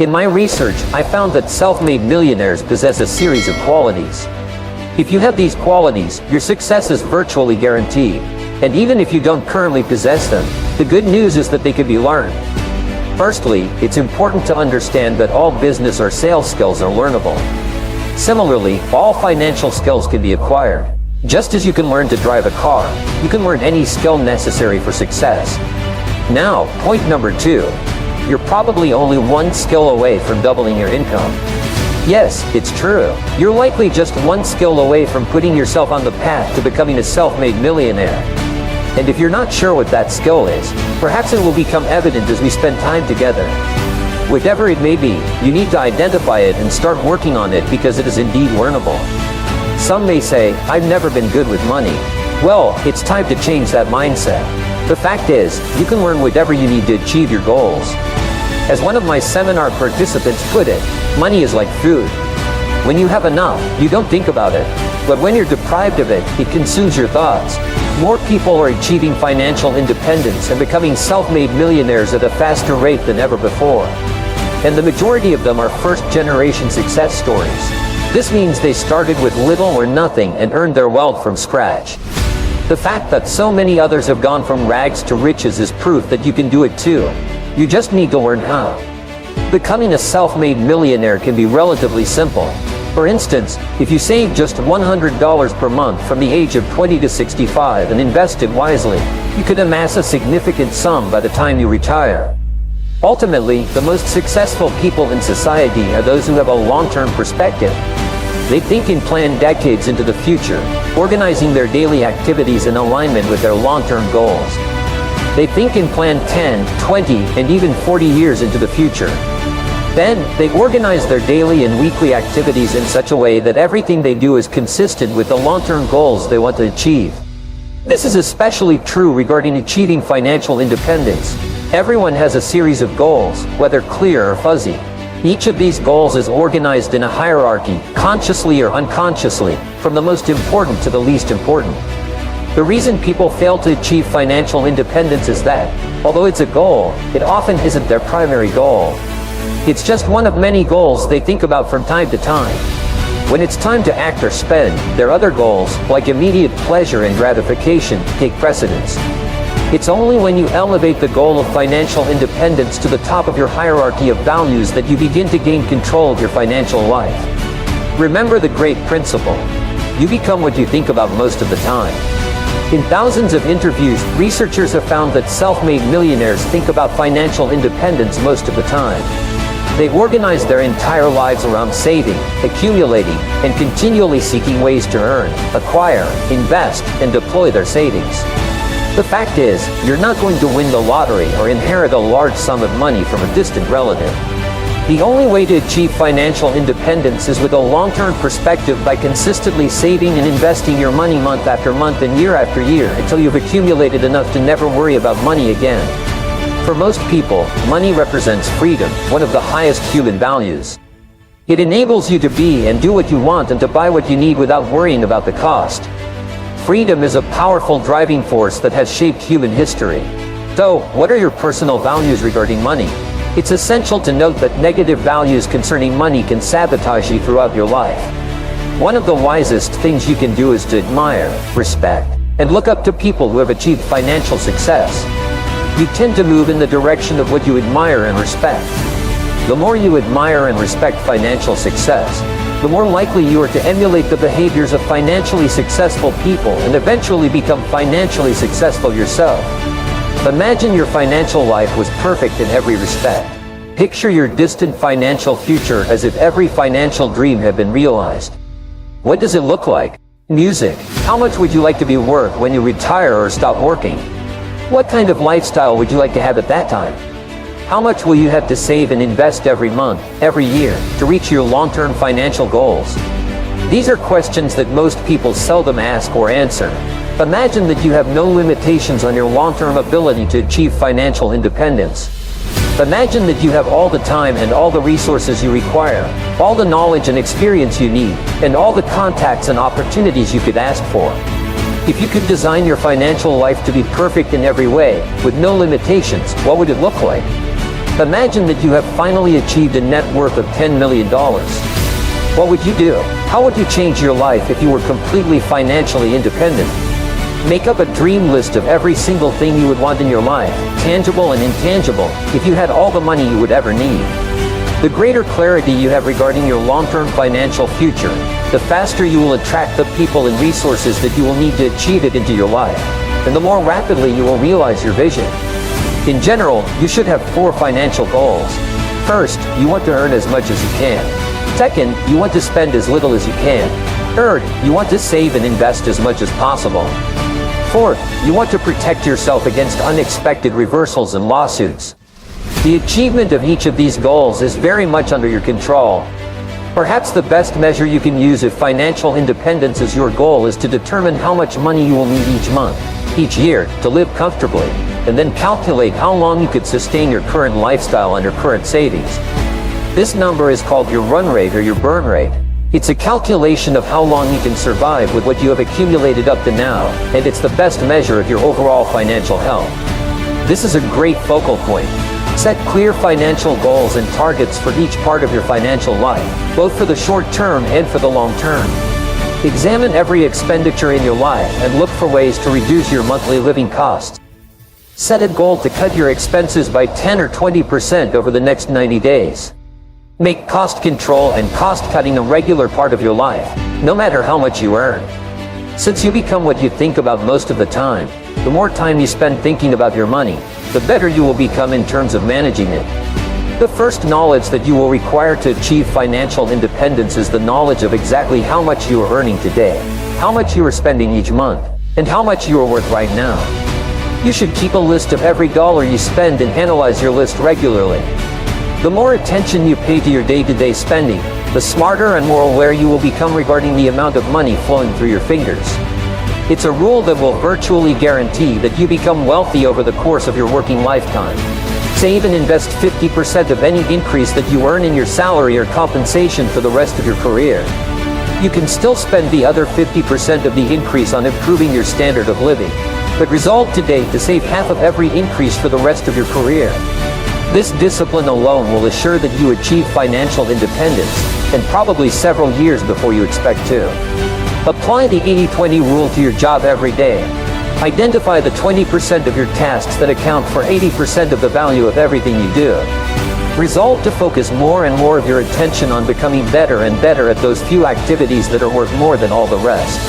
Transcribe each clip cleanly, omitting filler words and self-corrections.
In my research, I found that self-made millionaires possess a series of qualities. If you have these qualities, your success is virtually guaranteed. And even if you don't currently possess them, the good news is that they can be learned. Firstly, it's important to understand that all business or sales skills are learnable. Similarly, all financial skills can be acquired. Just as you can learn to drive a car, you can learn any skill necessary for success. Now, point number 2. You're probably only one skill away from doubling your income. Yes, it's true. You're likely just one skill away from putting yourself on the path to becoming a self-made millionaire. And if you're not sure what that skill is, perhaps it will become evident as we spend time together. Whatever it may be, you need to identify it and start working on it because it is indeed learnable. Some may say, I've never been good with money. Well, it's time to change that mindset. The fact is, you can learn whatever you need to achieve your goals. As one of my seminar participants put it, money is like food. When you have enough, you don't think about it. But when you're deprived of it, it consumes your thoughts. More people are achieving financial independence and becoming self-made millionaires at a faster rate than ever before. And the majority of them are first-generation success stories. This means they started with little or nothing and earned their wealth from scratch. The fact that so many others have gone from rags to riches is proof that you can do it too. You just need to learn how. Becoming a self-made millionaire can be relatively simple. For instance, if you save just $100 per month from the age of 20 to 65 and invest it wisely, you could amass a significant sum by the time you retire. Ultimately, the most successful people in society are those who have a long-term perspective. They think and plan decades into the future, organizing their daily activities in alignment with their long-term goals. They think and plan 10, 20, and even 40 years into the future. Then, they organize their daily and weekly activities in such a way that everything they do is consistent with the long-term goals they want to achieve. This is especially true regarding achieving financial independence. Everyone has a series of goals, whether clear or fuzzy. Each of these goals is organized in a hierarchy, consciously or unconsciously, from the most important to the least important. The reason people fail to achieve financial independence is that, although it's a goal, it often isn't their primary goal. It's just one of many goals they think about from time to time. When it's time to act or spend, their other goals, like immediate pleasure and gratification, take precedence. It's only when you elevate the goal of financial independence to the top of your hierarchy of values that you begin to gain control of your financial life. Remember the great principle. You become what you think about most of the time. In thousands of interviews, researchers have found that self-made millionaires think about financial independence most of the time. They organize their entire lives around saving, accumulating, and continually seeking ways to earn, acquire, invest, and deploy their savings. The fact is, you're not going to win the lottery or inherit a large sum of money from a distant relative. The only way to achieve financial independence is with a long-term perspective by consistently saving and investing your money month after month and year after year until you've accumulated enough to never worry about money again. For most people, money represents freedom, one of the highest human values. It enables you to be and do what you want and to buy what you need without worrying about the cost. Freedom is a powerful driving force that has shaped human history. So, what are your personal values regarding money? It's essential to note that negative values concerning money can sabotage you throughout your life. One of the wisest things you can do is to admire, respect, and look up to people who have achieved financial success. You tend to move in the direction of what you admire and respect. The more you admire and respect financial success, the more likely you are to emulate the behaviors of financially successful people and eventually become financially successful yourself. Imagine your financial life was perfect in every respect. Picture your distant financial future as if every financial dream had been realized. What does it look like? Music. How much would you like to be worth when you retire or stop working? What kind of lifestyle would you like to have at that time? How much will you have to save and invest every month, every year, to reach your long-term financial goals? These are questions that most people seldom ask or answer. Imagine that you have no limitations on your long-term ability to achieve financial independence. Imagine that you have all the time and all the resources you require, all the knowledge and experience you need, and all the contacts and opportunities you could ask for. If you could design your financial life to be perfect in every way, with no limitations, what would it look like? Imagine that you have finally achieved a net worth of $10 million. What would you do? How would you change your life if you were completely financially independent? Make up a dream list of every single thing you would want in your life, tangible and intangible, if you had all the money you would ever need. The greater clarity you have regarding your long-term financial future, the faster you will attract the people and resources that you will need to achieve it into your life, and the more rapidly you will realize your vision. In general, you should have 4 financial goals. First, you want to earn as much as you can. Second, you want to spend as little as you can. Third, you want to save and invest as much as possible. Fourth, you want to protect yourself against unexpected reversals and lawsuits. The achievement of each of these goals is very much under your control. Perhaps the best measure you can use if financial independence is your goal is to determine how much money you will need each month, each year, to live comfortably, and then calculate how long you could sustain your current lifestyle on your current savings. This number is called your run rate or your burn rate. It's a calculation of how long you can survive with what you have accumulated up to now, and it's the best measure of your overall financial health. This is a great focal point. Set clear financial goals and targets for each part of your financial life, both for the short term and for the long term. Examine every expenditure in your life and look for ways to reduce your monthly living costs. Set a goal to cut your expenses by 10 or 20% over the next 90 days. Make cost control and cost cutting a regular part of your life, no matter how much you earn. Since you become what you think about most of the time, the more time you spend thinking about your money, the better you will become in terms of managing it. The first knowledge that you will require to achieve financial independence is the knowledge of exactly how much you are earning today, how much you are spending each month, and how much you are worth right now. You should keep a list of every dollar you spend and analyze your list regularly. The more attention you pay to your day-to-day spending, the smarter and more aware you will become regarding the amount of money flowing through your fingers. It's a rule that will virtually guarantee that you become wealthy over the course of your working lifetime. Save and invest 50% of any increase that you earn in your salary or compensation for the rest of your career. You can still spend the other 50% of the increase on improving your standard of living, but resolve today to save half of every increase for the rest of your career. This discipline alone will assure that you achieve financial independence, and probably several years before you expect to. Apply the 80-20 rule to your job every day. Identify the 20% of your tasks that account for 80% of the value of everything you do. Resolve to focus more and more of your attention on becoming better and better at those few activities that are worth more than all the rest.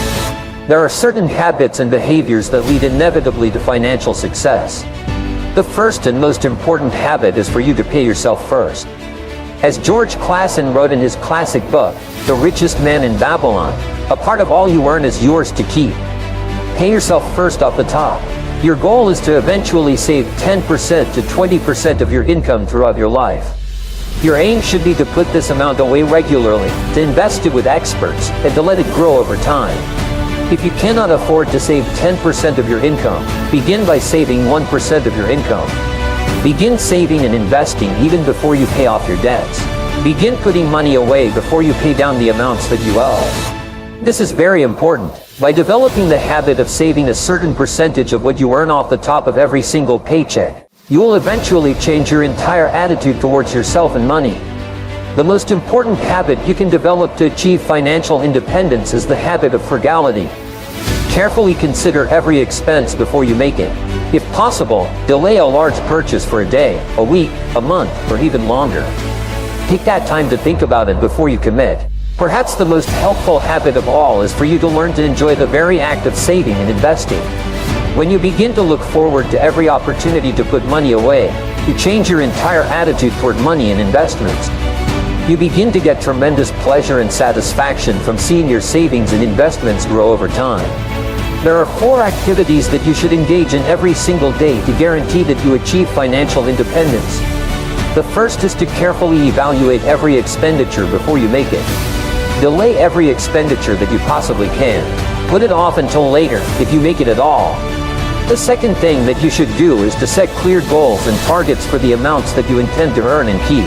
There are certain habits and behaviors that lead inevitably to financial success. The first and most important habit is for you to pay yourself first. As George Clason wrote in his classic book, The Richest Man in Babylon, a part of all you earn is yours to keep. Pay yourself first off the top. Your goal is to eventually save 10% to 20% of your income throughout your life. Your aim should be to put this amount away regularly, to invest it with experts, and to let it grow over time. If you cannot afford to save 10% of your income, begin by saving 1% of your income. Begin saving and investing even before you pay off your debts. Begin putting money away before you pay down the amounts that you owe. This is very important. By developing the habit of saving a certain percentage of what you earn off the top of every single paycheck, you will eventually change your entire attitude towards yourself and money. The most important habit you can develop to achieve financial independence is the habit of frugality. Carefully consider every expense before you make it. If possible, delay a large purchase for a day, a week, a month, or even longer. Take that time to think about it before you commit. Perhaps the most helpful habit of all is for you to learn to enjoy the very act of saving and investing. When you begin to look forward to every opportunity to put money away, you change your entire attitude toward money and investments. You begin to get tremendous pleasure and satisfaction from seeing your savings and investments grow over time. There are 4 activities that you should engage in every single day to guarantee that you achieve financial independence. The first is to carefully evaluate every expenditure before you make it. Delay every expenditure that you possibly can. Put it off until later, if you make it at all. The second thing that you should do is to set clear goals and targets for the amounts that you intend to earn and keep.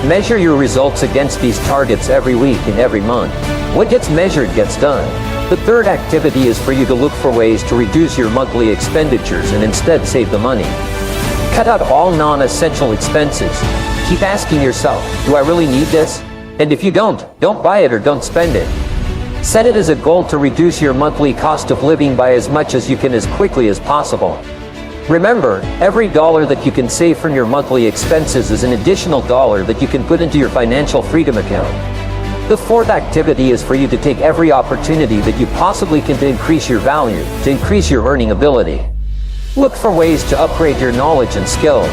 Measure your results against these targets every week and every month. What gets measured gets done. The third activity is for you to look for ways to reduce your monthly expenditures and instead save the money. Cut out all non-essential expenses. Keep asking yourself, do I really need this? And if you don't buy it or don't spend it. Set it as a goal to reduce your monthly cost of living by as much as you can as quickly as possible. Remember, every dollar that you can save from your monthly expenses is an additional dollar that you can put into your financial freedom account. The fourth activity is for you to take every opportunity that you possibly can to increase your value, to increase your earning ability. Look for ways to upgrade your knowledge and skills.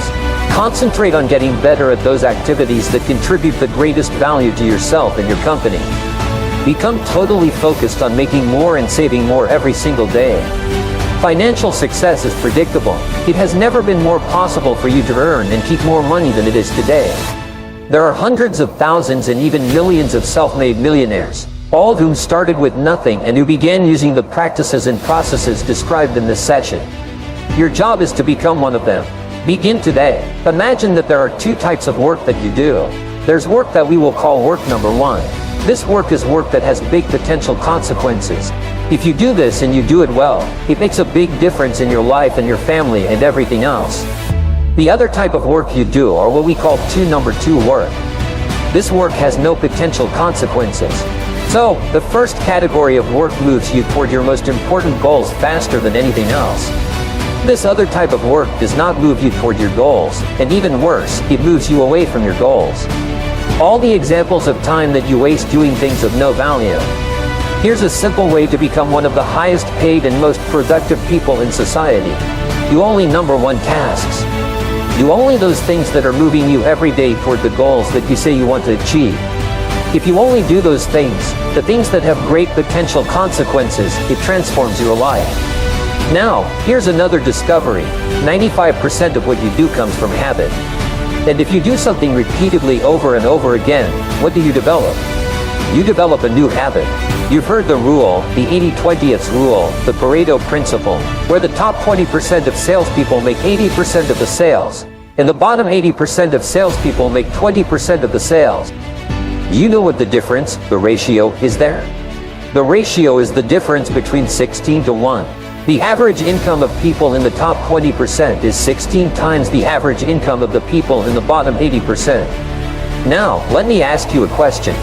Concentrate on getting better at those activities that contribute the greatest value to yourself and your company. Become totally focused on making more and saving more every single day. Financial success is predictable. It has never been more possible for you to earn and keep more money than it is today. There are hundreds of thousands and even millions of self-made millionaires, all of whom started with nothing and who began using the practices and processes described in this session. Your job is to become one of them. Begin today. Imagine that there are two types of work that you do. There's work that we will call work number one. This work is work that has big potential consequences. If you do this and you do it well, it makes a big difference in your life and your family and everything else. The other type of work you do are what we call number two work. This work has no potential consequences. So, the first category of work moves you toward your most important goals faster than anything else. This other type of work does not move you toward your goals, and even worse, it moves you away from your goals. All the examples of time that you waste doing things of no value. Here's a simple way to become one of the highest paid and most productive people in society. Do only number one tasks. Do only those things that are moving you every day toward the goals that you say you want to achieve. If you only do those things, the things that have great potential consequences, it transforms your life. Now, here's another discovery. 95% of what you do comes from habit. And if you do something repeatedly over and over again, what do you develop? You develop a new habit. You've heard the rule, the 80-20th rule, the Pareto principle, where the top 20% of salespeople make 80% of the sales, and the bottom 80% of salespeople make 20% of the sales. You know what the difference, the ratio, is there? The ratio is the difference between 16 to 1. The average income of people in the top 20% is 16 times the average income of the people in the bottom 80%. Now, let me ask you a question.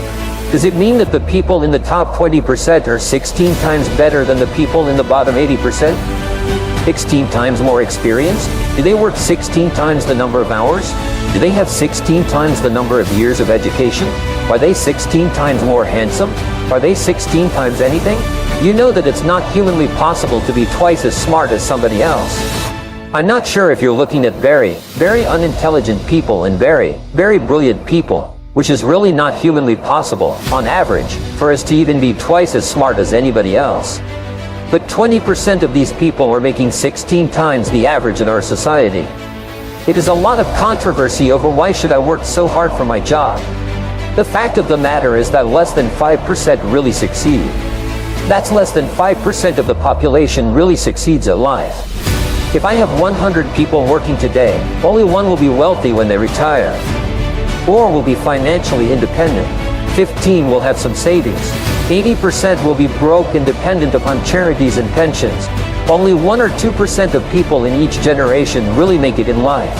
Does it mean that the people in the top 20% are 16 times better than the people in the bottom 80%? 16 times more experienced? Do they work 16 times the number of hours? Do they have 16 times the number of years of education? Are they 16 times more handsome? Are they 16 times anything? You know that it's not humanly possible to be twice as smart as somebody else. I'm not sure if you're looking at very, very unintelligent people and very, very brilliant people, which is really not humanly possible, on average, for us to even be twice as smart as anybody else. But 20% of these people are making 16 times the average in our society. It is a lot of controversy over why should I work so hard for my job. The fact of the matter is that less than 5% really succeed. That's less than 5% of the population really succeeds at life. If I have 100 people working today, only one will be wealthy when they retire. 4 will be financially independent. 15 will have some savings. 80% will be broke and dependent upon charities and pensions. Only 1 or 2% of people in each generation really make it in life.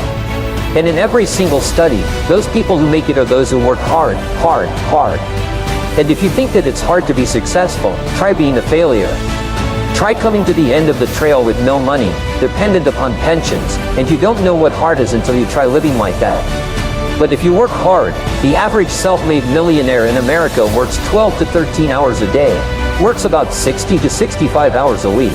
And in every single study, those people who make it are those who work hard, hard, hard. And if you think that it's hard to be successful, try being a failure. Try coming to the end of the trail with no money, dependent upon pensions, and you don't know what hard is until you try living like that. But if you work hard, the average self-made millionaire in America works 12 to 13 hours a day, works about 60 to 65 hours a week.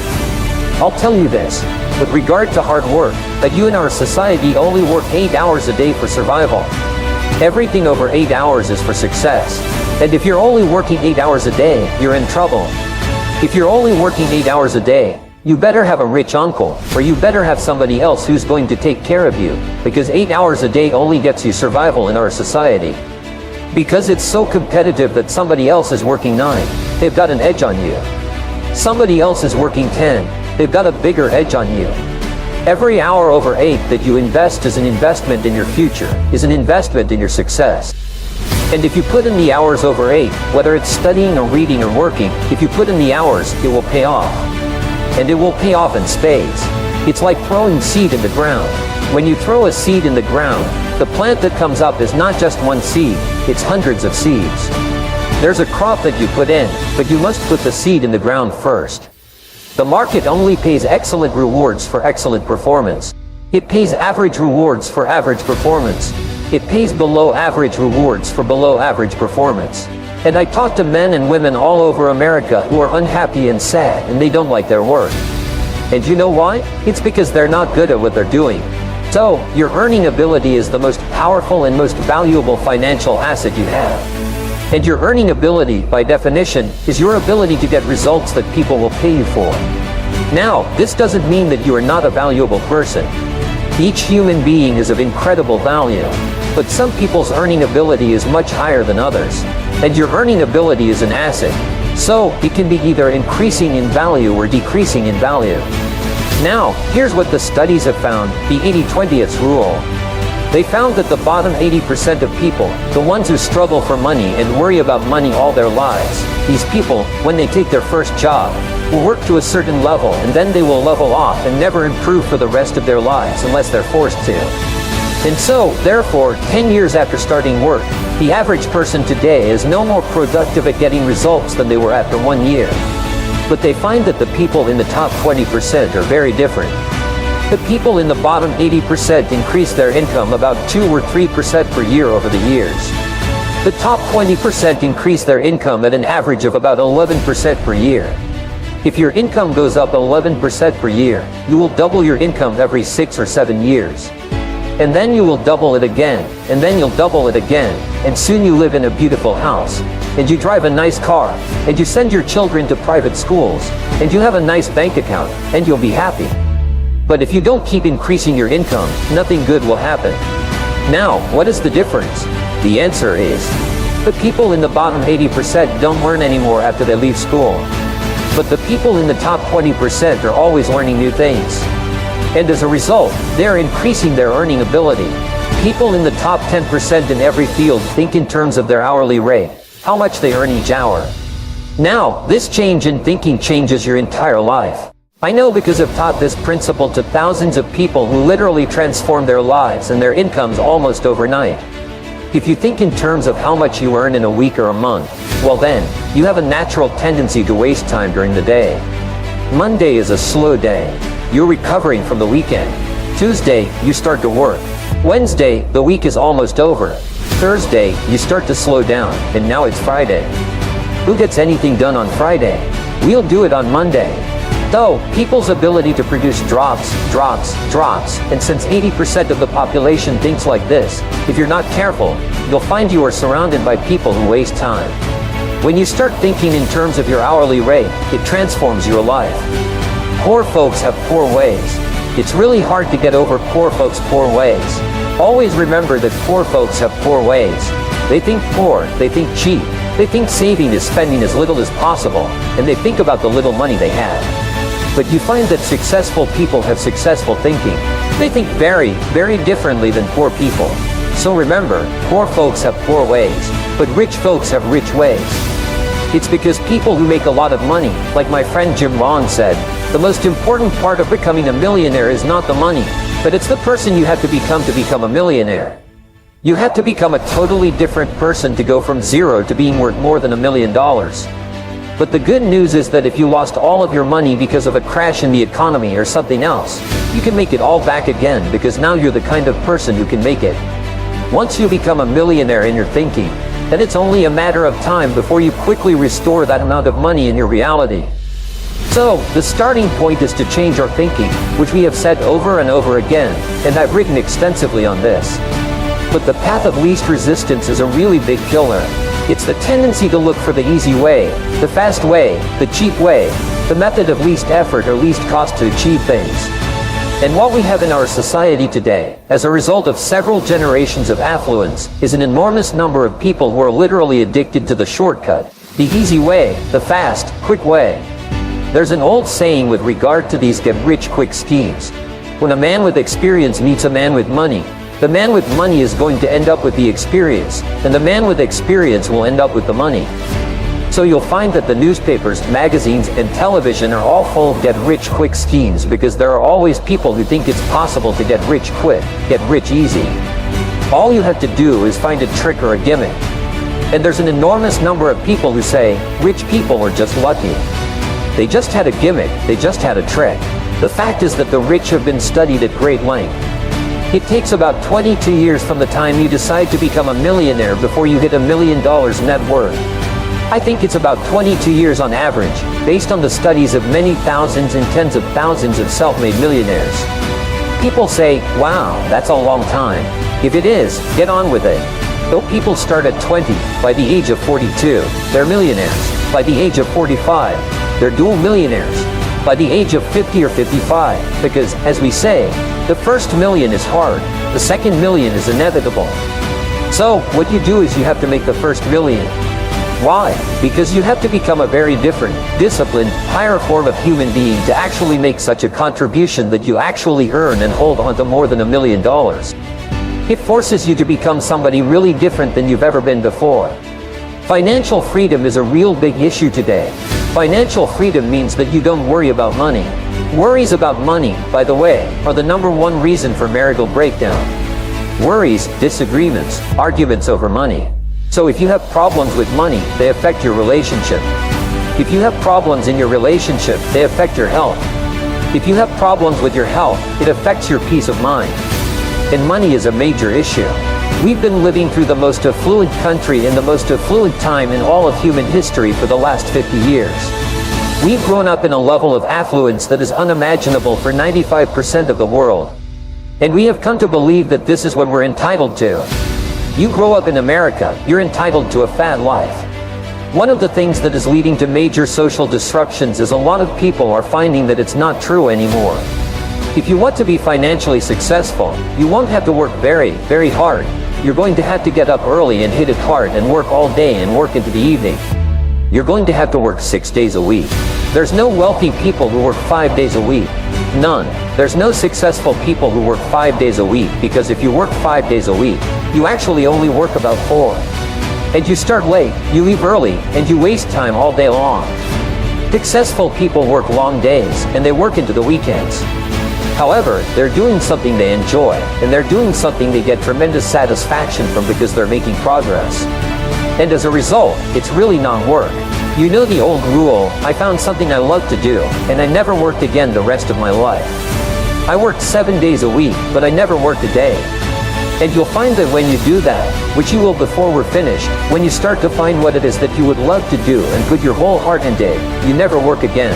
I'll tell you this, with regard to hard work, that you in our society only work 8 hours a day for survival. Everything over 8 hours is for success. And if you're only working 8 hours a day, you're in trouble. If you're only working 8 hours a day, you better have a rich uncle, or you better have somebody else who's going to take care of you, because 8 hours a day only gets you survival in our society. Because it's so competitive that somebody else is working 9, they've got an edge on you. Somebody else is working 10, they've got a bigger edge on you. Every hour over 8 that you invest is an investment in your future, is an investment in your success. And if you put in the hours over 8, whether it's studying or reading or working, if you put in the hours, it will pay off. And it will pay off in spades. It's like throwing seed in the ground. When you throw a seed in the ground, the plant that comes up is not just one seed, it's hundreds of seeds. There's a crop that you put in, but you must put the seed in the ground first. The market only pays excellent rewards for excellent performance. It pays average rewards for average performance. It pays below average rewards for below average performance. And I talk to men and women all over America who are unhappy and sad and they don't like their work. And you know why? It's because they're not good at what they're doing. So, your earning ability is the most powerful and most valuable financial asset you have. And your earning ability, by definition, is your ability to get results that people will pay you for. Now, this doesn't mean that you are not a valuable person. Each human being is of incredible value, but some people's earning ability is much higher than others. And your earning ability is an asset, so it can be either increasing in value or decreasing in value. Now, here's what the studies have found, the 80-20th rule. They found that the bottom 80% of people, the ones who struggle for money and worry about money all their lives, these people, when they take their first job, will work to a certain level and then they will level off and never improve for the rest of their lives unless they're forced to. And so, therefore, 10 years after starting work, the average person today is no more productive at getting results than they were after 1 year. But they find that the people in the top 20% are very different. The people in the bottom 80% increase their income about 2 or 3% per year over the years. The top 20% increase their income at an average of about 11% per year. If your income goes up 11% per year, you will double your income every 6 or 7 years. And then you will double it again, and then you'll double it again, and soon you live in a beautiful house, and you drive a nice car, and you send your children to private schools, and you have a nice bank account, and you'll be happy. But if you don't keep increasing your income, nothing good will happen. Now, what is the difference? The answer is, the people in the bottom 80% don't learn anymore after they leave school. But the people in the top 20% are always learning new things. And as a result, they're increasing their earning ability. People in the top 10% in every field think in terms of their hourly rate, how much they earn each hour. Now, this change in thinking changes your entire life. I know because I've taught this principle to thousands of people who literally transform their lives and their incomes almost overnight. If you think in terms of how much you earn in a week or a month, well then, you have a natural tendency to waste time during the day. Monday is a slow day. You're recovering from the weekend. Tuesday, you start to work. Wednesday, the week is almost over. Thursday, you start to slow down, and now it's Friday. Who gets anything done on Friday? We'll do it on Monday. Though, people's ability to produce drops, and since 80% of the population thinks like this, if you're not careful, you'll find you are surrounded by people who waste time. When you start thinking in terms of your hourly rate, it transforms your life. Poor folks have poor ways. It's really hard to get over poor folks' poor ways. Always remember that poor folks have poor ways. They think poor, they think cheap, they think saving is spending as little as possible, and they think about the little money they have. But you find that successful people have successful thinking. They think very, very differently than poor people. So remember, poor folks have poor ways, but rich folks have rich ways. It's because people who make a lot of money, like my friend Jim Rohn said, the most important part of becoming a millionaire is not the money, but it's the person you have to become a millionaire. You have to become a totally different person to go from zero to being worth more than $1 million. But the good news is that if you lost all of your money because of a crash in the economy or something else, you can make it all back again because now you're the kind of person who can make it. Once you become a millionaire in your thinking, then it's only a matter of time before you quickly restore that amount of money in your reality. So, the starting point is to change our thinking, which we have said over and over again, and I've written extensively on this. But the path of least resistance is a really big killer. It's the tendency to look for the easy way, the fast way, the cheap way, the method of least effort or least cost to achieve things. And what we have in our society today, as a result of several generations of affluence, is an enormous number of people who are literally addicted to the shortcut, the easy way, the fast, quick way. There's an old saying with regard to these get-rich-quick schemes. When a man with experience meets a man with money, the man with money is going to end up with the experience, and the man with experience will end up with the money. So you'll find that the newspapers, magazines, and television are all full of get-rich-quick schemes because there are always people who think it's possible to get rich quick, get rich easy. All you have to do is find a trick or a gimmick. And there's an enormous number of people who say, rich people are just lucky. They just had a gimmick, they just had a trick. The fact is that the rich have been studied at great length. It takes about 22 years from the time you decide to become a millionaire before you hit $1 million net worth. I think it's about 22 years on average, based on the studies of many thousands and tens of thousands of self-made millionaires. People say, wow, that's a long time. If it is, get on with it. Though people start at 20, by the age of 42, they're millionaires. By the age of 45, they're dual millionaires. By the age of 50 or 55, because, as we say, the first million is hard, the second million is inevitable. So, what you do is you have to make the first million. Why? Because you have to become a very different, disciplined, higher form of human being to actually make such a contribution that you actually earn and hold on to more than $1 million. It forces you to become somebody really different than you've ever been before. Financial freedom is a real big issue today. Financial freedom means that you don't worry about money. Worries about money, by the way, are the #1 reason for marital breakdown. Worries, disagreements, arguments over money. So if you have problems with money, they affect your relationship. If you have problems in your relationship, they affect your health. If you have problems with your health, it affects your peace of mind. And money is a major issue. We've been living through the most affluent country in the most affluent time in all of human history for the last 50 years. We've grown up in a level of affluence that is unimaginable for 95% of the world. And we have come to believe that this is what we're entitled to. You grow up in America, you're entitled to a fat life. One of the things that is leading to major social disruptions is a lot of people are finding that it's not true anymore. If you want to be financially successful, you won't have to work very, very hard. You're going to have to get up early and hit it hard and work all day and work into the evening. You're going to have to work 6 days a week. There's no wealthy people who work 5 days a week. None. There's no successful people who work 5 days a week, because if you work 5 days a week, you actually only work about 4. And you start late, you leave early, and you waste time all day long. Successful people work long days, and they work into the weekends. However, they're doing something they enjoy, and they're doing something they get tremendous satisfaction from because they're making progress. And as a result, it's really not work. You know the old rule, I found something I love to do, and I never worked again the rest of my life. I worked 7 days a week, but I never worked a day. And you'll find that when you do that, which you will before we're finished, when you start to find what it is that you would love to do and put your whole heart into it, you never work again.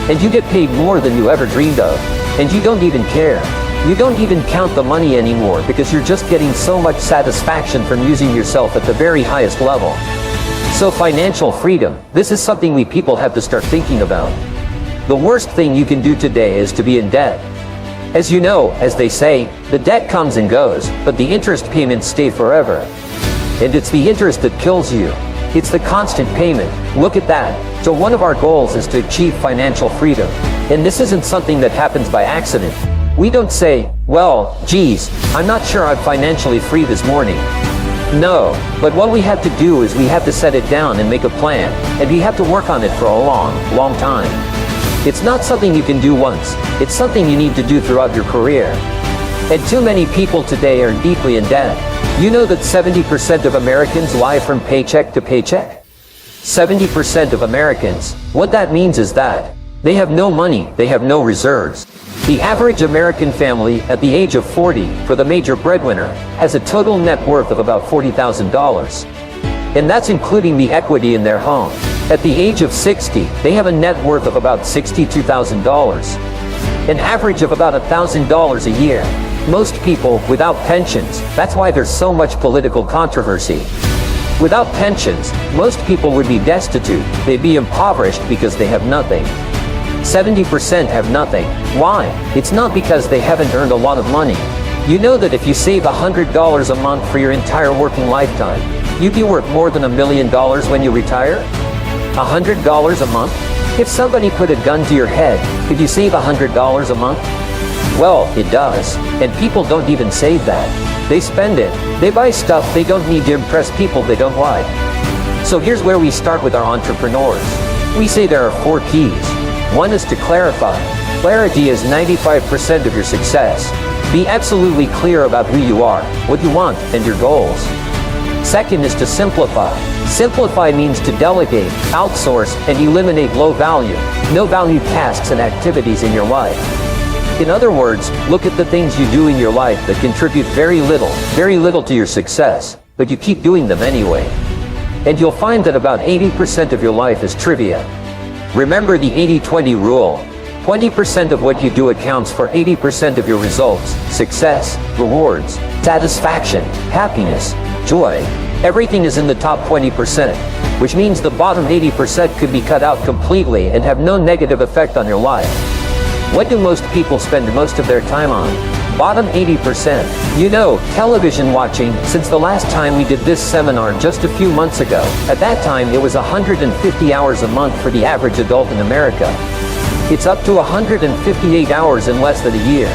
And you get paid more than you ever dreamed of. And you don't even care. You don't even count the money anymore because you're just getting so much satisfaction from using yourself at the very highest level. So financial freedom, this is something we people have to start thinking about. The worst thing you can do today is to be in debt. As you know, as they say, the debt comes and goes, but the interest payments stay forever. And it's the interest that kills you. It's the constant payment. Look at that. So one of our goals is to achieve financial freedom. And this isn't something that happens by accident. We don't say, well, geez, I'm not sure I'm financially free this morning. No, but what we have to do is we have to set it down and make a plan, and we have to work on it for a long, long time. It's not something you can do once. It's something you need to do throughout your career. And too many people today are deeply in debt. You know that 70% of Americans live from paycheck to paycheck? 70% of Americans. What that means is that they have no money, they have no reserves. The average American family at the age of 40, for the major breadwinner, has a total net worth of about $40,000. And that's including the equity in their home. At the age of 60, they have a net worth of about $62,000. An average of about $1,000 a year. Most people without pensions, that's why there's so much political controversy. Without pensions, most people would be destitute. They'd be impoverished because they have nothing. 70% have nothing. Why? It's not because they haven't earned a lot of money. You know that if you save $100 a month for your entire working lifetime, you'd be worth more than $1 million when you retire? $100 a month? If somebody put a gun to your head, could you save $100 a month? Well, it does. And people don't even save that. They spend it. They buy stuff they don't need to impress people they don't like. So here's where we start with our entrepreneurs. We say there are 4 keys. One is to clarify. Clarity is 95% of your success. Be absolutely clear about who you are, what you want, and your goals. Second is to simplify. Simplify means to delegate, outsource, and eliminate low value, no value tasks and activities in your life. In other words, look at the things you do in your life that contribute very little to your success, but you keep doing them anyway. And you'll find that about 80% of your life is trivia. Remember the 80-20 rule. 20% of what you do accounts for 80% of your results, success, rewards, satisfaction, happiness, joy. Everything is in the top 20%, which means the bottom 80% could be cut out completely and have no negative effect on your life. What do most people spend most of their time on? Bottom 80%. You know, television watching. Since the last time we did this seminar just a few months ago, at that time it was 150 hours a month for the average adult in America. It's up to 158 hours in less than a year.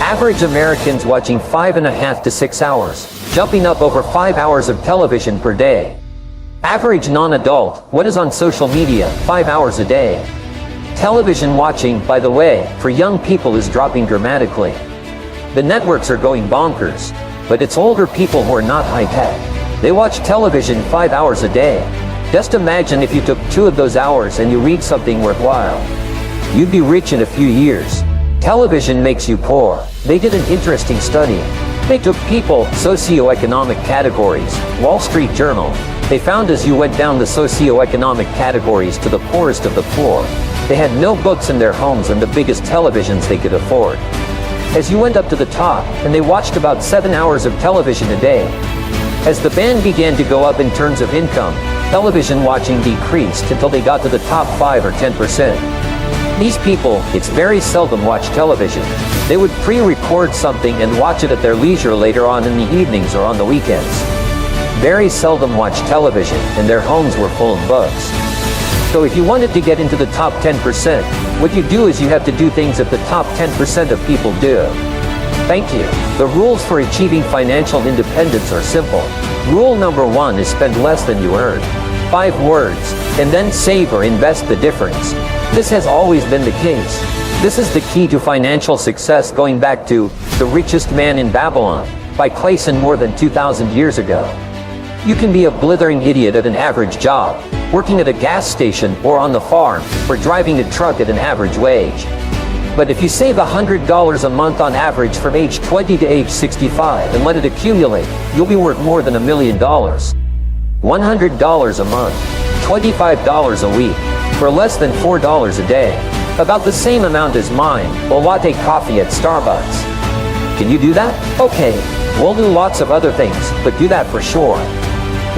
Average Americans watching 5.5 to 6 hours, jumping up over 5 hours of television per day. Average non-adult, what is on social media, 5 hours a day. Television watching, by the way, for young people is dropping dramatically. The networks are going bonkers, but it's older people who are not high-tech. They watch television 5 hours a day. Just imagine if you took 2 of those hours and you read something worthwhile. You'd be rich in a few years. Television makes you poor. They did an interesting study. They took people, socioeconomic categories, Wall Street Journal. They found as you went down the socioeconomic categories to the poorest of the poor, they had no books in their homes and the biggest televisions they could afford. As you went up to the top, and they watched about 7 hours of television a day. As the band began to go up in terms of income, television watching decreased until they got to the top 5 or 10%. These people, it's very seldom watch television. They would pre-record something and watch it at their leisure later on in the evenings or on the weekends. Very seldom watch television, and their homes were full of books. So if you wanted to get into the top 10%, what you do is you have to do things that the top 10% of people do. Thank you. The rules for achieving financial independence are simple. Rule number 1 is spend less than you earn. 5 words, and then save or invest the difference. This has always been the case. This is the key to financial success going back to The Richest Man in Babylon by Clayson more than 2,000 years ago. You can be a blithering idiot at an average job, working at a gas station or on the farm, or driving a truck at an average wage. But if you save $100 a month on average from age 20 to age 65 and let it accumulate, you'll be worth more than $1 million. $100 a month, $25 a week, for less than $4 a day. About the same amount as mine, a latte coffee at Starbucks. Can you do that? Okay, we'll do lots of other things, but do that for sure.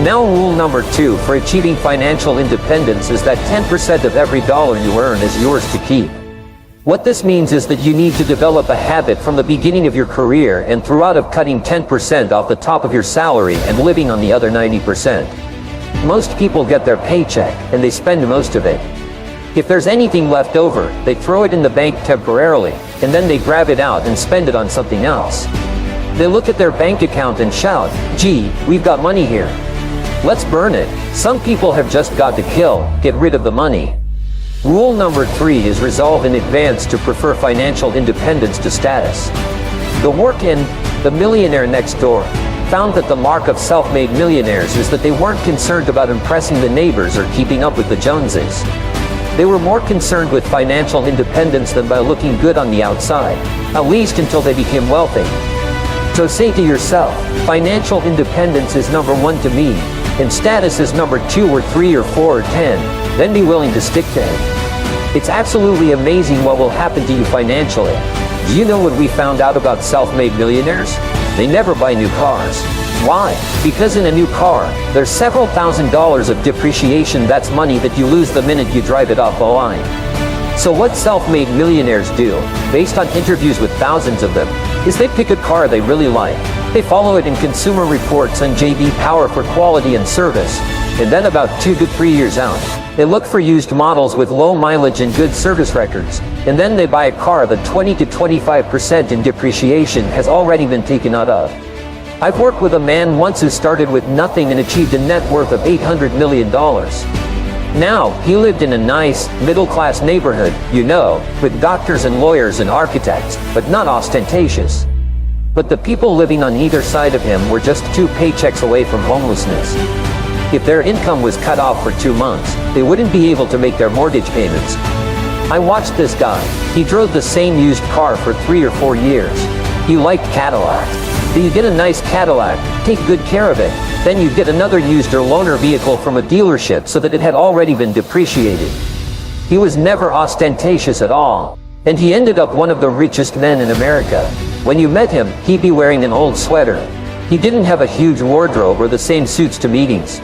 Now rule number 2 for achieving financial independence is that 10% of every dollar you earn is yours to keep. What this means is that you need to develop a habit from the beginning of your career and throughout of cutting 10% off the top of your salary and living on the other 90%. Most people get their paycheck, and they spend most of it. If there's anything left over, they throw it in the bank temporarily, and then they grab it out and spend it on something else. They look at their bank account and shout, "Gee, we've got money here. Let's burn it." Some people have just got to get rid of the money. Rule number 3 is resolve in advance to prefer financial independence to status. The work in The Millionaire Next Door found that the mark of self-made millionaires is that they weren't concerned about impressing the neighbors or keeping up with the Joneses. They were more concerned with financial independence than by looking good on the outside, at least until they became wealthy. So say to yourself, financial independence is number 1 to me, and status is number 2 or 3 or 4 or 10, then be willing to stick to it. It's absolutely amazing what will happen to you financially. Do you know what we found out about self-made millionaires? They never buy new cars. Why? Because in a new car, there's several $1,000s of depreciation. That's money that you lose the minute you drive it off the line. So what self-made millionaires do, based on interviews with thousands of them, is they pick a car they really like. They follow it in Consumer Reports and J.D. Power for quality and service, and then about 2 to 3 years out, they look for used models with low mileage and good service records, and then they buy a car that 20 to 25% in depreciation has already been taken out of. I've worked with a man once who started with nothing and achieved a net worth of $800 million. Now, he lived in a nice, middle-class neighborhood, with doctors and lawyers and architects, but not ostentatious. But the people living on either side of him were just 2 paychecks away from homelessness. If their income was cut off for 2 months, they wouldn't be able to make their mortgage payments. I watched this guy. He drove the same used car for 3 or 4 years. He liked Cadillacs. So you get a nice Cadillac, take good care of it, then you get another used or loaner vehicle from a dealership so that it had already been depreciated. He was never ostentatious at all, and he ended up one of the richest men in America. When you met him, he'd be wearing an old sweater. He didn't have a huge wardrobe or the same suits to meetings.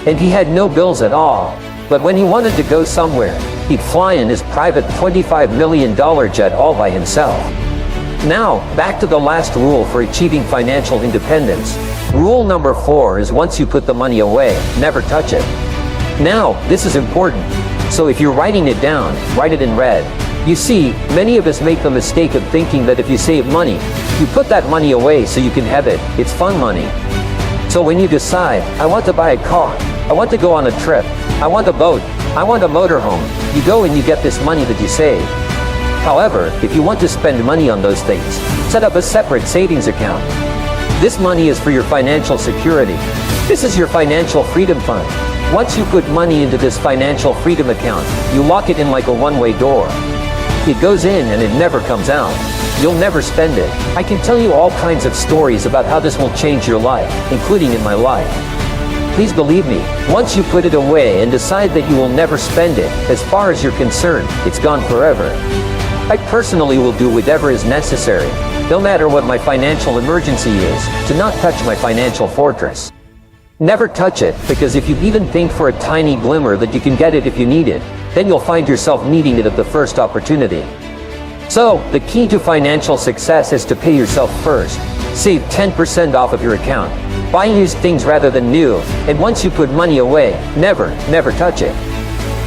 And he had no bills at all. But when he wanted to go somewhere, he'd fly in his private $25 million jet all by himself. Now, back to the last rule for achieving financial independence. Rule number 4 is once you put the money away, never touch it. Now, this is important. So if you're writing it down, write it in red. You see, many of us make the mistake of thinking that if you save money, you put that money away so you can have it. It's fun money. So when you decide, I want to buy a car, I want to go on a trip, I want a boat, I want a motorhome, you go and you get this money that you save. However, if you want to spend money on those things, set up a separate savings account. This money is for your financial security. This is your financial freedom fund. Once you put money into this financial freedom account, you lock it in like a one-way door. It goes in and it never comes out. You'll never spend it. I can tell you all kinds of stories about how this will change your life, including in my life. Please believe me, once you put it away and decide that you will never spend it, as far as you're concerned, it's gone forever. I personally will do whatever is necessary, no matter what my financial emergency is, to not touch my financial fortress. Never touch it, because if you even think for a tiny glimmer that you can get it if you need it, then you'll find yourself needing it at the first opportunity. So, the key to financial success is to pay yourself first. Save 10% off of your account. Buy used things rather than new, and once you put money away, never touch it.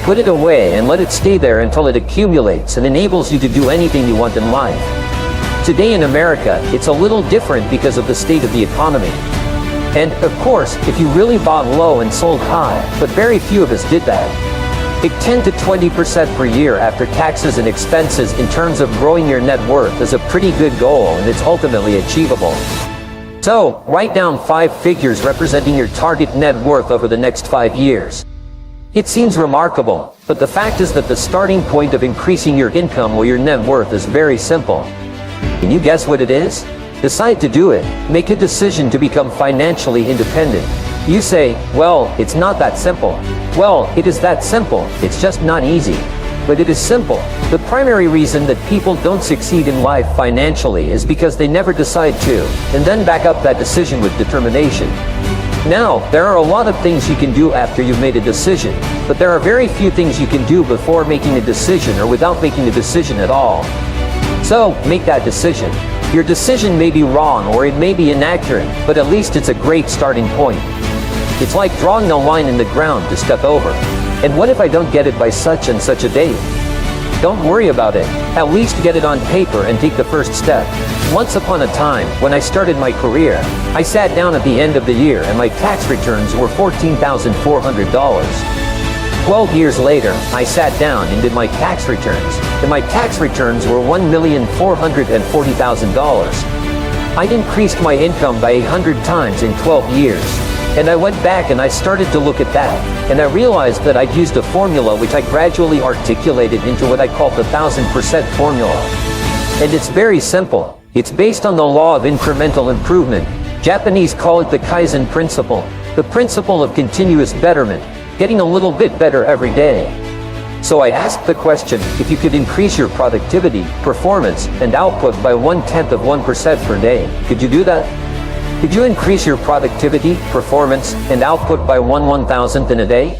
Put it away and let it stay there until it accumulates and enables you to do anything you want in life. Today in America, it's a little different because of the state of the economy. And, of course, if you really bought low and sold high, but very few of us did that. Pick 10 to 20% per year after taxes and expenses in terms of growing your net worth is a pretty good goal, and it's ultimately achievable. So, write down 5 figures representing your target net worth over the next 5 years. It seems remarkable, but the fact is that the starting point of increasing your income or your net worth is very simple. Can you guess what it is? Decide to do it. Make a decision to become financially independent. You say, well, it's not that simple. Well, it is that simple. It's just not easy. But it is simple. The primary reason that people don't succeed in life financially is because they never decide to, and then back up that decision with determination. Now, there are a lot of things you can do after you've made a decision, but there are very few things you can do before making a decision or without making a decision at all. So, make that decision. Your decision may be wrong or it may be inaccurate, but at least it's a great starting point. It's like drawing a line in the ground to step over. And what if I don't get it by such and such a date? Don't worry about it. At least get it on paper and take the first step. Once upon a time, when I started my career, I sat down at the end of the year and my tax returns were $14,400. 12 years later, I sat down and did my tax returns, and my tax returns were $1,440,000. I'd increased my income by 100 times in 12 years. And I went back and I started to look at that, and I realized that I'd used a formula which I gradually articulated into what I call the 1000% formula. And it's very simple. It's based on the law of incremental improvement. Japanese call it the Kaizen principle, the principle of continuous betterment, getting a little bit better every day. So I asked the question, if you could increase your productivity, performance, and output by 0.1% per day, could you do that? Could you increase your productivity, performance, and output by 1/1000th in a day?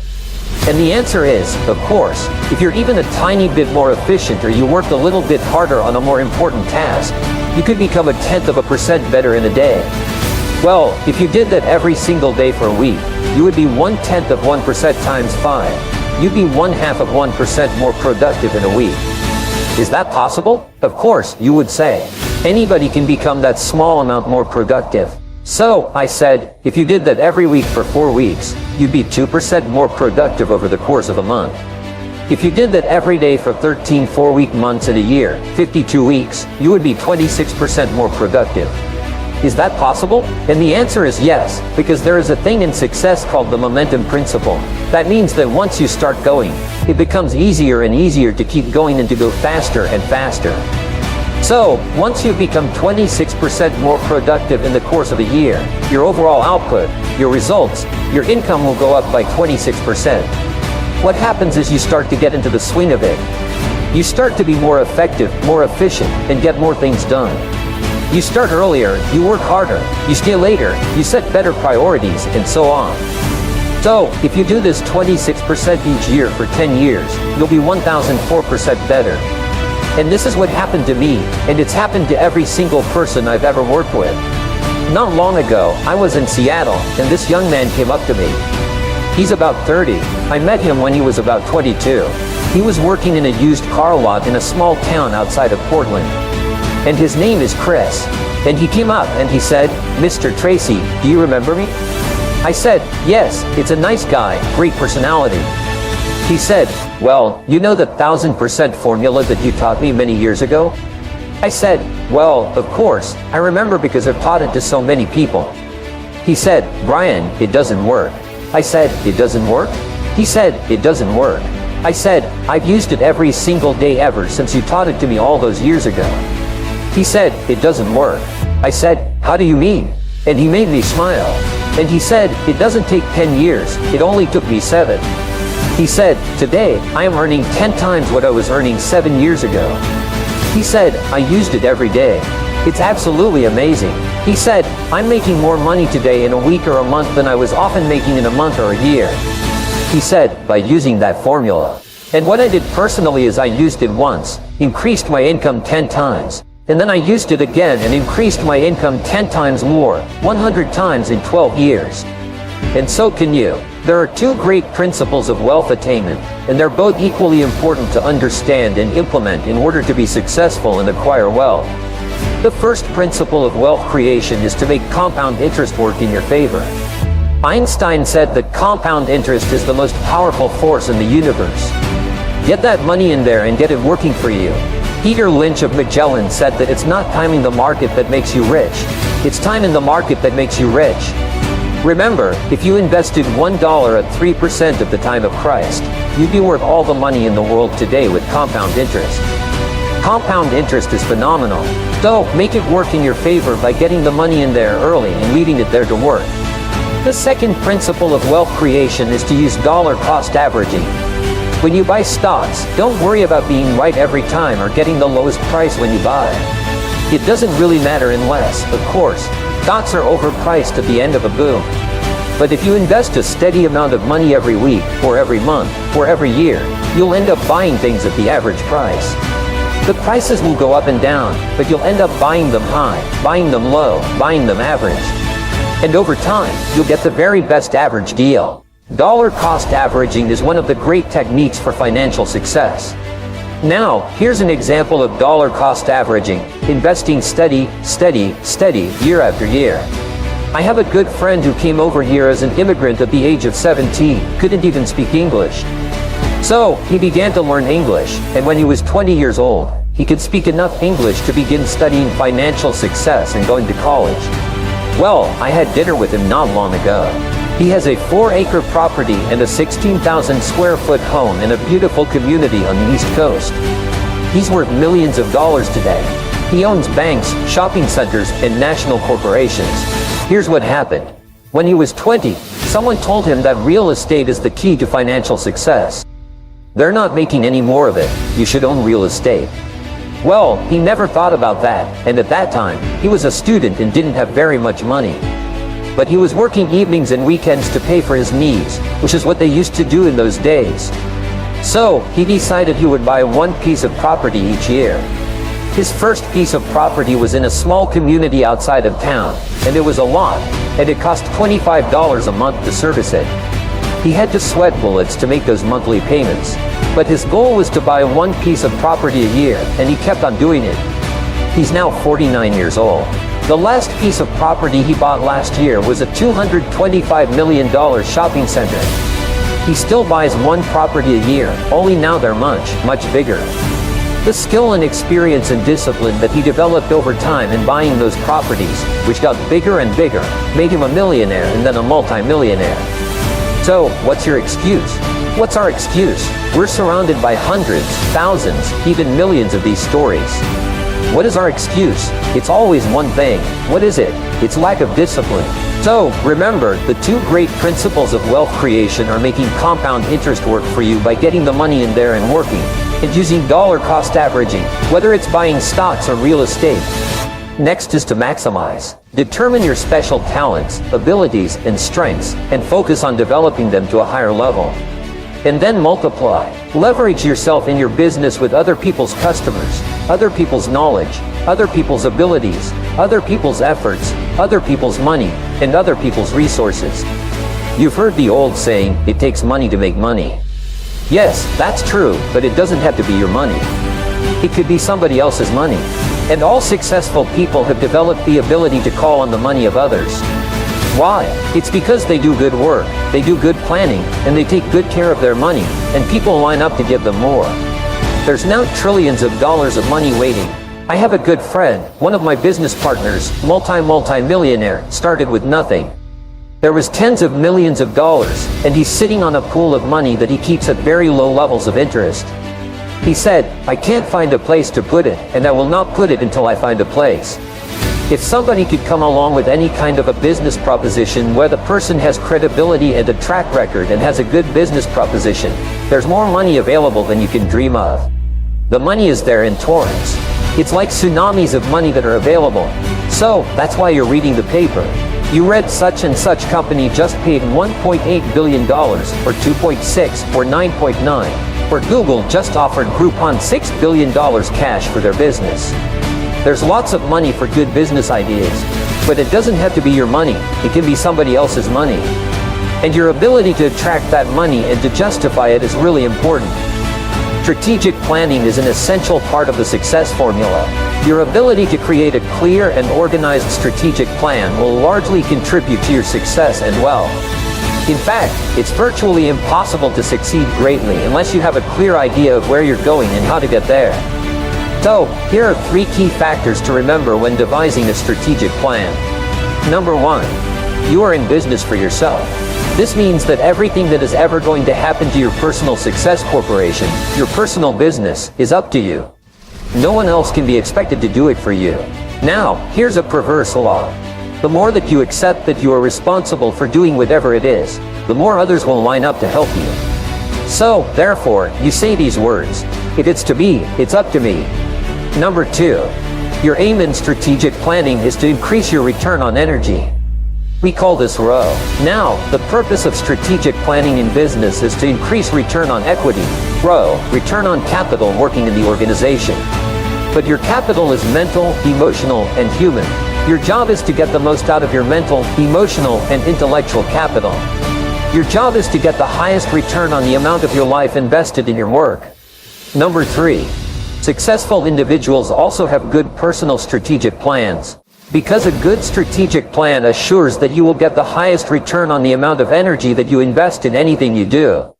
And the answer is, of course, if you're even a tiny bit more efficient or you worked a little bit harder on a more important task, you could become 0.1% better in a day. Well, if you did that every single day for a week, you would be 0.1% times 5. You'd be 0.5% more productive in a week. Is that possible? Of course, you would say. Anybody can become that small amount more productive. So, I said, if you did that every week for 4 weeks, you'd be 2% more productive over the course of a month. If you did that every day for 13 4-week months in a year, 52 weeks, you would be 26% more productive. Is that possible? And the answer is yes, because there is a thing in success called the momentum principle. That means that once you start going, it becomes easier and easier to keep going and to go faster and faster. So, once you become 26% more productive in the course of a year, your overall output, your results, your income will go up by 26%. What happens is you start to get into the swing of it. You start to be more effective, more efficient, and get more things done. You start earlier, you work harder, you stay later, you set better priorities, and so on. So, if you do this 26% each year for 10 years, you'll be 1,004% better. And this is what happened to me, and it's happened to every single person I've ever worked with. Not long ago, I was in Seattle, and this young man came up to me. He's about 30. I met him when he was about 22. He was working in a used car lot in a small town outside of Portland. And his name is Chris. And he came up and he said, "Mr. Tracy, do you remember me?" I said, "Yes, it's a nice guy, great personality." He said, "Well, you know the 1,000% formula that you taught me many years ago?" I said, "Well, of course, I remember because I've taught it to so many people." He said, "Brian, it doesn't work." I said, "It doesn't work?" He said, "It doesn't work." I said, "I've used it every single day ever since you taught it to me all those years ago." He said, "It doesn't work." I said, "How do you mean?" And he made me smile. And he said, "It doesn't take 10 years, it only took me 7. He said, "Today, I am earning 10 times what I was earning 7 years ago." He said, "I used it every day. It's absolutely amazing." He said, "I'm making more money today in a week or a month than I was often making in a month or a year." He said, "By using that formula." And what I did personally is I used it once, increased my income 10 times. And then I used it again and increased my income 10 times more, 100 times in 12 years. And so can you. There are 2 great principles of wealth attainment, and they're both equally important to understand and implement in order to be successful and acquire wealth. The first principle of wealth creation is to make compound interest work in your favor. Einstein said that compound interest is the most powerful force in the universe. Get that money in there and get it working for you. Peter Lynch of Magellan said that it's not time in the market that makes you rich. It's time in the market that makes you rich. Remember, if you invested $1 at 3% of the time of Christ, you'd be worth all the money in the world today with compound interest. Compound interest is phenomenal. So, make it work in your favor by getting the money in there early and leaving it there to work. The second principle of wealth creation is to use dollar cost averaging. When you buy stocks, don't worry about being right every time or getting the lowest price when you buy. It doesn't really matter unless, of course, stocks are overpriced at the end of a boom. But if you invest a steady amount of money every week, or every month, or every year, you'll end up buying things at the average price. The prices will go up and down, but you'll end up buying them high, buying them low, buying them average. And over time, you'll get the very best average deal. Dollar cost averaging is one of the great techniques for financial success. Now, here's an example of dollar cost averaging, investing steady, year after year. I have a good friend who came over here as an immigrant at the age of 17, couldn't even speak English. So, he began to learn English, and when he was 20 years old, he could speak enough English to begin studying financial success and going to college. Well, I had dinner with him not long ago. He has a 4-acre property and a 16,000 square foot home in a beautiful community on the East Coast. He's worth millions of dollars today. He owns banks, shopping centers, and national corporations. Here's what happened. When he was 20, someone told him that real estate is the key to financial success. They're not making any more of it. You should own real estate. Well, he never thought about that, and at that time, he was a student and didn't have very much money. But he was working evenings and weekends to pay for his needs, which is what they used to do in those days. So, he decided he would buy 1 piece of property each year. His first piece of property was in a small community outside of town, and it was a lot, and it cost $25 a month to service it. He had to sweat bullets to make those monthly payments, but his goal was to buy 1 piece of property a year, and he kept on doing it. He's now 49 years old. The last piece of property he bought last year was a $225 million shopping center. He still buys one property a year, only now they're much, much bigger. The skill and experience and discipline that he developed over time in buying those properties, which got bigger and bigger, made him a millionaire and then a multi-millionaire. So, what's your excuse? What's our excuse? We're surrounded by hundreds, thousands, even millions of these stories. What is our excuse? It's always one thing. What is it? It's lack of discipline. So, remember, the two great principles of wealth creation are making compound interest work for you by getting the money in there and working, and using dollar cost averaging, whether it's buying stocks or real estate. Next is to maximize. Determine your special talents, abilities, and strengths, and focus on developing them to a higher level. And then multiply. Leverage yourself in your business with other people's customers, other people's knowledge, other people's abilities, other people's efforts, other people's money, and other people's resources. You've heard the old saying, it takes money to make money. Yes, that's true, but it doesn't have to be your money. It could be somebody else's money. And all successful people have developed the ability to call on the money of others. Why? It's because they do good work, they do good planning, and they take good care of their money, and people line up to give them more. There's now trillions of dollars of money waiting. I have a good friend, one of my business partners, multi-millionaire, started with nothing. There was tens of millions of dollars, and he's sitting on a pool of money that he keeps at very low levels of interest. He said, I can't find a place to put it, and I will not put it until I find a place. If somebody could come along with any kind of a business proposition where the person has credibility and a track record and has a good business proposition, there's more money available than you can dream of. The money is there in torrents. It's like tsunamis of money that are available. So, that's why you're reading the paper. You read such and such company just paid $1.8 billion, or 2.6, or 9.9, or Google just offered Groupon $6 billion cash for their business. There's lots of money for good business ideas, but it doesn't have to be your money, it can be somebody else's money. And your ability to attract that money and to justify it is really important. Strategic planning is an essential part of the success formula. Your ability to create a clear and organized strategic plan will largely contribute to your success and wealth. In fact, it's virtually impossible to succeed greatly unless you have a clear idea of where you're going and how to get there. So, here are 3 key factors to remember when devising a strategic plan. Number 1. You are in business for yourself. This means that everything that is ever going to happen to your personal success corporation, your personal business, is up to you. No one else can be expected to do it for you. Now, here's a perverse law. The more that you accept that you are responsible for doing whatever it is, the more others will line up to help you. So, therefore, you say these words. If it's to be, it's up to me. Number 2. Your aim in strategic planning is to increase your return on energy. We call this ROE. Now, the purpose of strategic planning in business is to increase return on equity, ROE, return on capital working in the organization. But your capital is mental, emotional, and human. Your job is to get the most out of your mental, emotional, and intellectual capital. Your job is to get the highest return on the amount of your life invested in your work. Number 3. Successful individuals also have good personal strategic plans. Because a good strategic plan assures that you will get the highest return on the amount of energy that you invest in anything you do.